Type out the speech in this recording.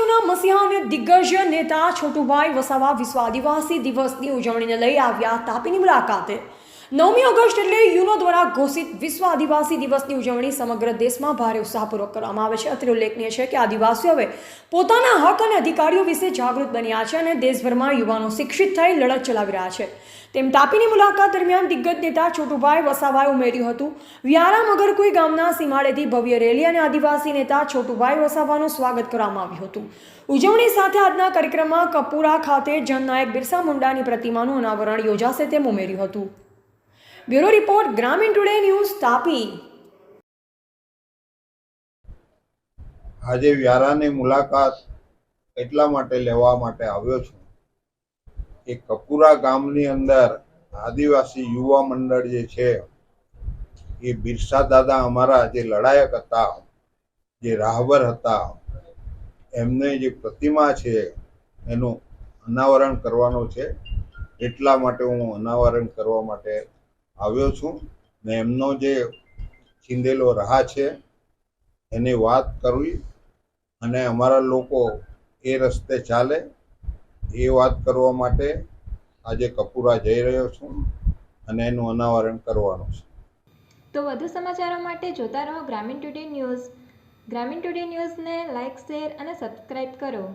આદિવાસીઓના મસીહા અને દિગ્ગજ નેતા છોટુભાઈ વસાવા વિશ્વ આદિવાસી દિવસની ઉજવણીને લઈ આવ્યા તાપીની મુલાકાતે। 9મી ઓગસ્ટ એટલે યુનો દ્વારા ઘોષિત વિશ્વ આદિવાસી દિવસની ઉજવણી સમગ્ર દેશમાં ભારે ઉત્સાહપૂર્વક કરવામાં આવે છે। અત્રે ઉલ્લેખનીય છે કે આદિવાસીઓ હવે પોતાના હક અને અધિકારીઓ વિશે જાગૃત બન્યા છે અને દેશભરમાં યુવાનો શિક્ષિત થઈ લડત ચલાવી રહ્યા છે। તેમ તાપીની મુલાકાત દરમિયાન દિગ્ગજ નેતા છોટુભાઈ વસાવાએ ઉમેર્યું હતું। વ્યારા મગરકુઈ ગામના સીમાડેથી ભવ્ય રેલી અને આદિવાસી નેતા છોટુભાઈ વસાવાનું સ્વાગત કરવામાં આવ્યું હતું। ઉજવણી સાથે આજના કાર્યક્રમમાં કપુરા ખાતે જનનાયક બિરસા મુંડાની પ્રતિમાનું અનાવરણ યોજાશે તેમ ઉમેર્યું હતું। બ્યુરો રિપોર્ટ ગ્રામીણ ટુડે ન્યૂઝ તાપી। આજે વ્યારાની મુલાકાત એટલા માટે લેવા માટે આવ્યો છું કે કપુરા ગામની અંદર આદિવાસી યુવા મંડળ જે છે એ બિરસા દાદા અમારા જે લડાયક હતા, જે રાહબર હતા, એમને જે પ્રતિમા છે એનું અનાવરણ કરવાનું છે। એટલા માટે હું અનાવરણ કરવા માટે આવ્યો છું ને એમનો જે ચીંધેલો રાહ છે એની વાત કરવી અને અમારા લોકો એ રસ્તે ચાલે એ વાત કરવા માટે આજે કપુરા જઈ રહ્યો છું અને એનું અનાવરણ કરવાનું છે। તો વધુ સમાચારો માટે જોતા રહો ગ્રામીણ ટુડે ન્યૂઝ। ગ્રામીણ ટુડે ન્યૂઝને લાઇક, શેર અને સબસ્ક્રાઇબ કરો।